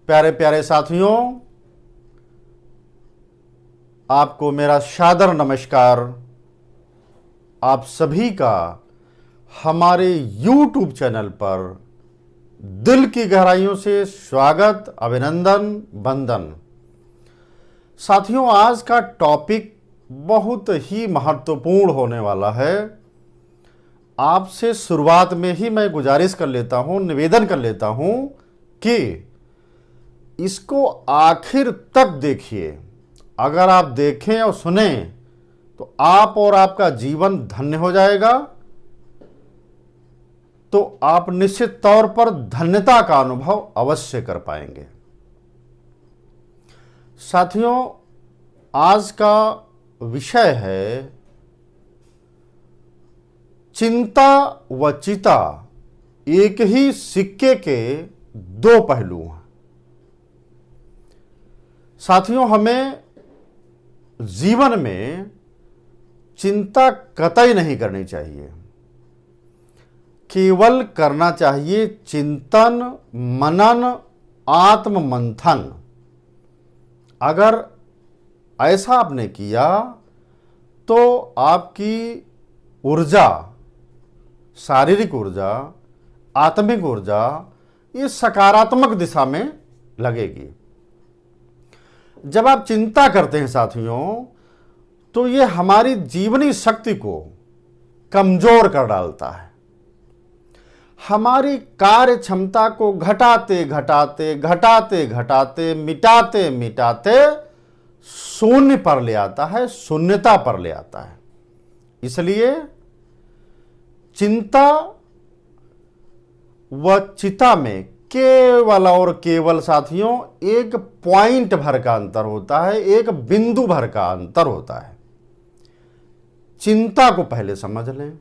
प्यारे प्यारे साथियों, आपको मेरा सादर नमस्कार। आप सभी का हमारे YouTube चैनल पर दिल की गहराइयों से स्वागत, अभिनंदन, वंदन। साथियों, आज का टॉपिक बहुत ही महत्वपूर्ण होने वाला है। आपसे शुरुआत में ही मैं गुजारिश कर लेता हूं, निवेदन कर लेता हूं कि इसको आखिर तक देखिए। अगर आप देखें और सुने तो आप और आपका जीवन धन्य हो जाएगा। तो आप निश्चित तौर पर धन्यता का अनुभव अवश्य कर पाएंगे। साथियों, आज का विषय है चिंता व चिता एक ही सिक्के के दो पहलू हैं। साथियों, हमें जीवन में चिंता कतई नहीं करनी चाहिए। केवल करना चाहिए चिंतन, मनन, आत्म मंथन। अगर ऐसा आपने किया तो आपकी ऊर्जा, शारीरिक ऊर्जा, आत्मिक ऊर्जा, ये सकारात्मक दिशा में लगेगी। जब आप चिंता करते हैं साथियों, तो ये हमारी जीवनी शक्ति को कमजोर कर डालता है। हमारी कार्य क्षमता को घटाते घटाते घटाते घटाते मिटाते मिटाते शून्य पर ले आता है, शून्यता पर ले आता है। इसलिए चिंता व चिता में केवल और केवल साथियों एक पॉइंट भर का अंतर होता है, एक बिंदु भर का अंतर होता है। चिंता को पहले समझ लें।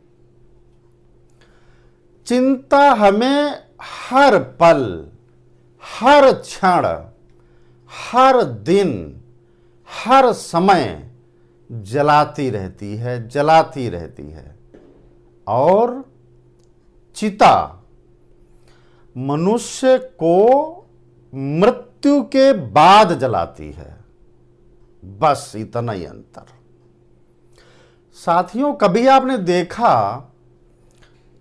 चिंता हमें हर पल, हर क्षण, हर दिन, हर समय जलाती रहती है, जलाती रहती है। और चिता मनुष्य को मृत्यु के बाद जलाती है। बस इतना ही अंतर। साथियों, कभी आपने देखा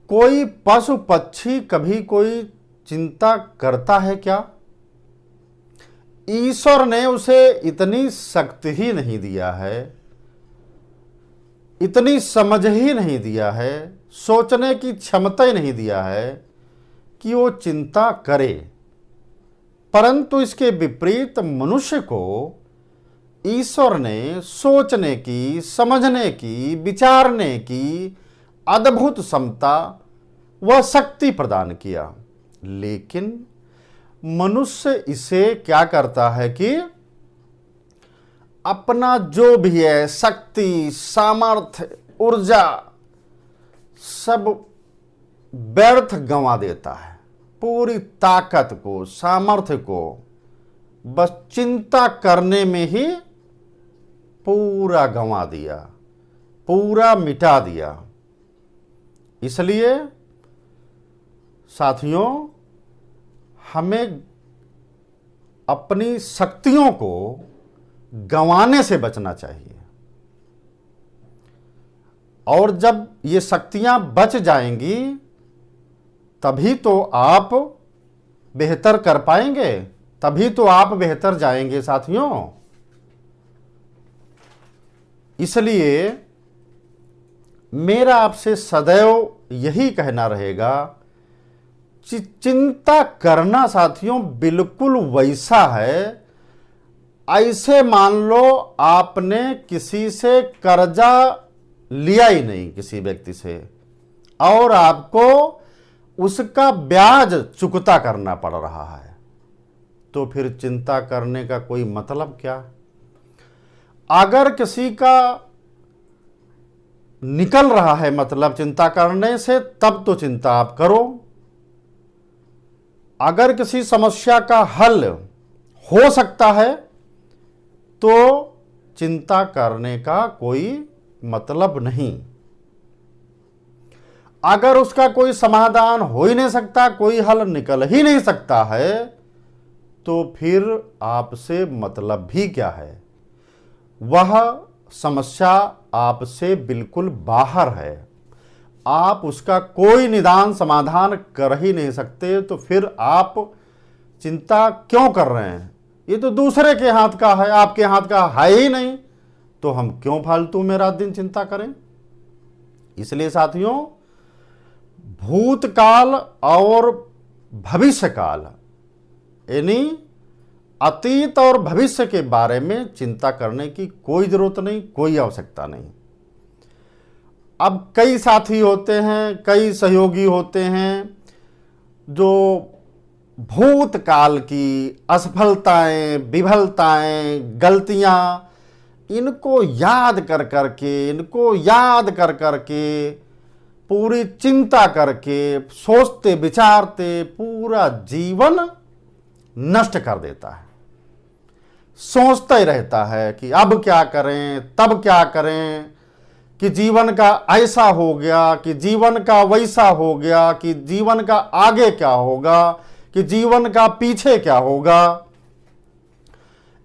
कोई पशु पक्षी कभी कोई चिंता करता है क्या? ईश्वर ने उसे इतनी शक्ति ही नहीं दिया है, इतनी समझ ही नहीं दिया है, सोचने की क्षमता ही नहीं दिया है कि वो चिंता करे। परंतु इसके विपरीत मनुष्य को ईश्वर ने सोचने की, समझने की, विचारने की अद्भुत क्षमता व शक्ति प्रदान किया। लेकिन मनुष्य इसे क्या करता है कि अपना जो भी है शक्ति, सामर्थ्य, ऊर्जा सब व्यर्थ गंवा देता है। पूरी ताकत को, सामर्थ्य को बस चिंता करने में ही पूरा गंवा दिया, पूरा मिटा दिया। इसलिए साथियों, हमें अपनी शक्तियों को गंवाने से बचना चाहिए। और जब ये शक्तियां बच जाएंगी तभी तो आप बेहतर कर पाएंगे, तभी तो आप बेहतर जाएंगे साथियों। इसलिए मेरा आपसे सदैव यही कहना रहेगा कि चिंता करना साथियों बिल्कुल वैसा है, ऐसे मान लो आपने किसी से कर्जा लिया ही नहीं, किसी व्यक्ति से, और आपको उसका ब्याज चुकता करना पड़ रहा है। तो फिर चिंता करने का कोई मतलब क्या? अगर किसी का निकल रहा है मतलब चिंता करने से, तब तो चिंता आप करो। अगर किसी समस्या का हल हो सकता है तो चिंता करने का कोई मतलब नहीं। अगर उसका कोई समाधान हो ही नहीं सकता, कोई हल निकल ही नहीं सकता है, तो फिर आपसे मतलब भी क्या है? वह समस्या आपसे बिल्कुल बाहर है, आप उसका कोई निदान समाधान कर ही नहीं सकते, तो फिर आप चिंता क्यों कर रहे हैं? ये तो दूसरे के हाथ का है, आपके हाथ का है ही नहीं, तो हम क्यों फालतू में रात दिन चिंता करें? इसलिए साथियों, भूतकाल और भविष्यकाल यानी अतीत और भविष्य के बारे में चिंता करने की कोई जरूरत नहीं, कोई आवश्यकता नहीं। अब कई साथी होते हैं, कई सहयोगी होते हैं जो भूतकाल की असफलताएं, विफलताएं, गलतियां इनको याद कर करके पूरी चिंता करके सोचते विचारते पूरा जीवन नष्ट कर देता है। सोचता ही रहता है कि अब क्या करें, तब क्या करें, कि जीवन का ऐसा हो गया, कि जीवन का वैसा हो गया, कि जीवन का आगे क्या होगा, कि जीवन का पीछे क्या होगा।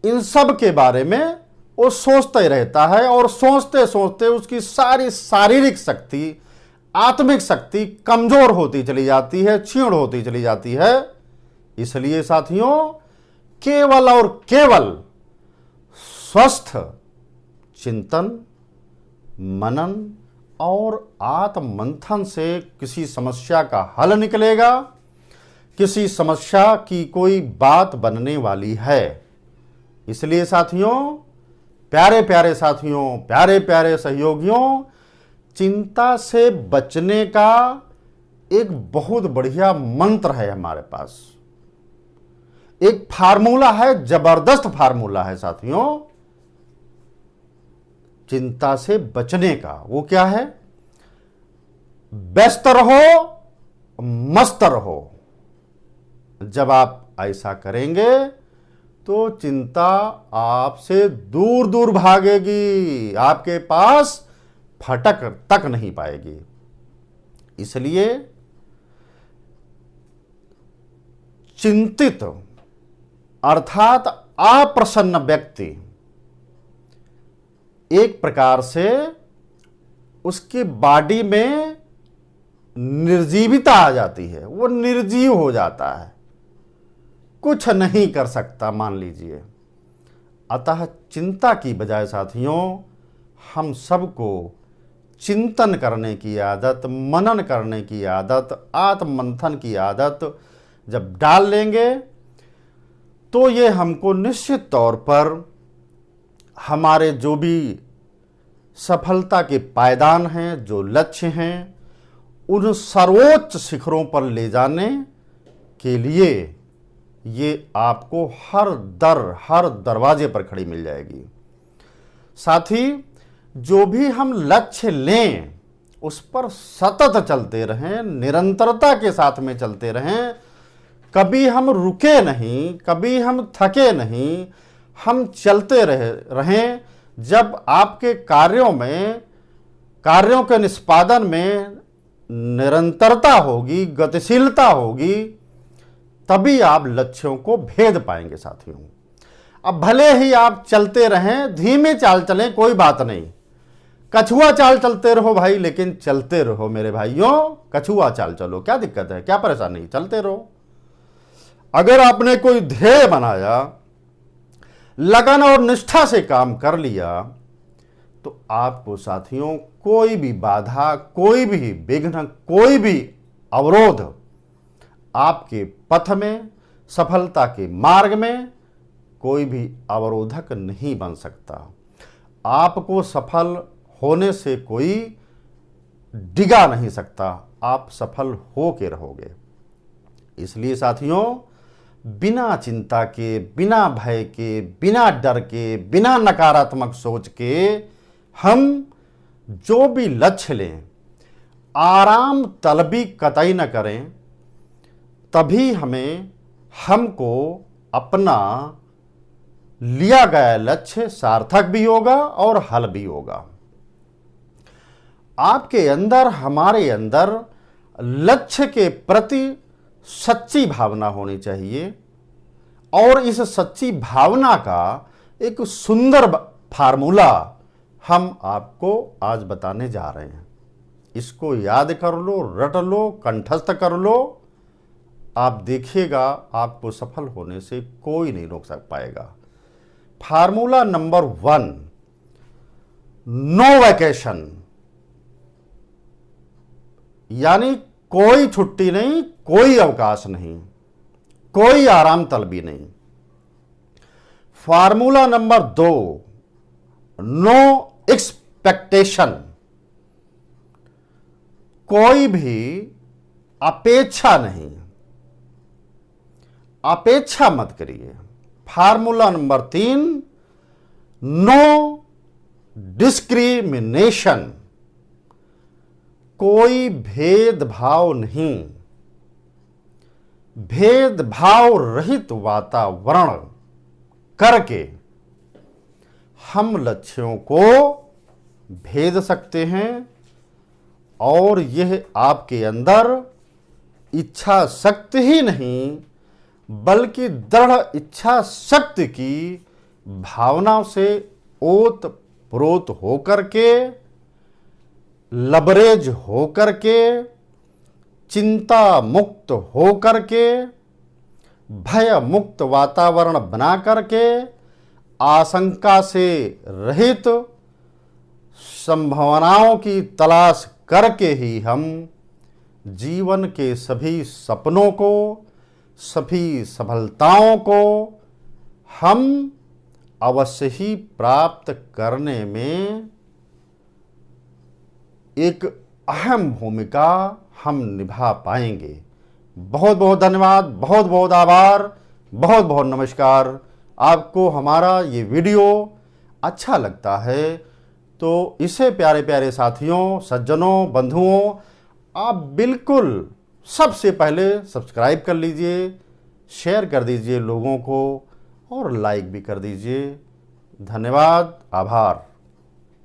इन सब के बारे में वो सोचता ही रहता है और सोचते सोचते उसकी सारी शारीरिक शक्ति, आत्मिक शक्ति कमजोर होती चली जाती है, क्षीण होती चली जाती है। इसलिए साथियों, केवल और केवल स्वस्थ चिंतन, मनन और आत्म मंथन से किसी समस्या का हल निकलेगा, किसी समस्या की कोई बात बनने वाली है। इसलिए साथियों, प्यारे प्यारे साथियों, प्यारे प्यारे सहयोगियों, चिंता से बचने का एक बहुत बढ़िया मंत्र है हमारे पास, एक फार्मूला है, जबरदस्त फार्मूला है साथियों चिंता से बचने का। वो क्या है? व्यस्त रहो, मस्त रहो। जब आप ऐसा करेंगे तो चिंता आपसे दूर दूर भागेगी, आपके पास फटक तक नहीं पाएगी। इसलिए चिंतित अर्थात अप्रसन्न व्यक्ति एक प्रकार से उसकी बॉडी में निर्जीवता आ जाती है, वो निर्जीव हो जाता है, कुछ नहीं कर सकता मान लीजिए। अतः चिंता की बजाय साथियों, हम सबको चिंतन करने की आदत, मनन करने की आदत, आत्ममंथन की आदत जब डाल लेंगे तो ये हमको निश्चित तौर पर हमारे जो भी सफलता के पायदान हैं, जो लक्ष्य हैं, उन सर्वोच्च शिखरों पर ले जाने के लिए ये आपको हर दरवाजे पर खड़ी मिल जाएगी। साथ ही जो भी हम लक्ष्य लें उस पर सतत चलते रहें, निरंतरता के साथ में चलते रहें, कभी हम रुके नहीं, कभी हम थके नहीं, हम चलते रहें। जब आपके कार्यों के निष्पादन में निरंतरता होगी, गतिशीलता होगी, तभी आप लक्ष्यों को भेद पाएंगे साथियों। अब भले ही आप चलते रहें, धीमे चाल चलें, कोई बात नहीं, कछुआ चाल चलते रहो भाई, लेकिन चलते रहो मेरे भाइयों, कछुआ चाल चलो, क्या दिक्कत है, क्या परेशानी, चलते रहो। अगर आपने कोई ध्येय बनाया, लगन और निष्ठा से काम कर लिया, तो आपको साथियों कोई भी बाधा, कोई भी विघ्न, कोई भी अवरोध आपके पथ में, सफलता के मार्ग में कोई भी अवरोधक नहीं बन सकता। आपको सफल होने से कोई डिगा नहीं सकता, आप सफल हो के रहोगे। इसलिए साथियों, बिना चिंता के, बिना भय के, बिना डर के, बिना नकारात्मक सोच के हम जो भी लक्ष्य लें, आराम तलबी कतई न करें, तभी हमको अपना लिया गया लक्ष्य सार्थक भी होगा और हल भी होगा। आपके अंदर, हमारे अंदर लक्ष्य के प्रति सच्ची भावना होनी चाहिए। और इस सच्ची भावना का एक सुंदर फार्मूला हम आपको आज बताने जा रहे हैं। इसको याद कर लो, रट लो, कंठस्थ कर लो। आप देखिएगा, आपको सफल होने से कोई नहीं रोक पाएगा। फार्मूला नंबर 1, नो वैकेशन, यानी कोई छुट्टी नहीं, कोई अवकाश नहीं, कोई आराम तलबी नहीं। फार्मूला नंबर 2, नो एक्सपेक्टेशन, कोई भी अपेक्षा नहीं, अपेक्षा मत करिए। फार्मूला नंबर 3, नो डिस्क्रिमिनेशन, कोई भेदभाव नहीं, भेदभाव रहित वातावरण करके हम लक्ष्यों को भेद सकते हैं और यह आपके अंदर इच्छा शक्ति ही नहीं बल्कि दृढ़ इच्छा शक्ति की भावना से ओत प्रोत होकर के, लबरेज होकर के, चिंता मुक्त होकर के, भय मुक्त वातावरण बना करके, आशंका से रहित संभावनाओं की तलाश करके ही हम जीवन के सभी सपनों को, सभी सफलताओं को हम अवश्य ही प्राप्त करने में एक अहम भूमिका हम निभा पाएंगे। बहुत बहुत धन्यवाद, बहुत बहुत आभार, बहुत बहुत नमस्कार। आपको हमारा ये वीडियो अच्छा लगता है तो इसे प्यारे प्यारे साथियों, सज्जनों, बंधुओं, आप बिल्कुल सबसे पहले सब्सक्राइब कर लीजिए, शेयर कर दीजिए लोगों को और लाइक भी कर दीजिए। धन्यवाद, आभार।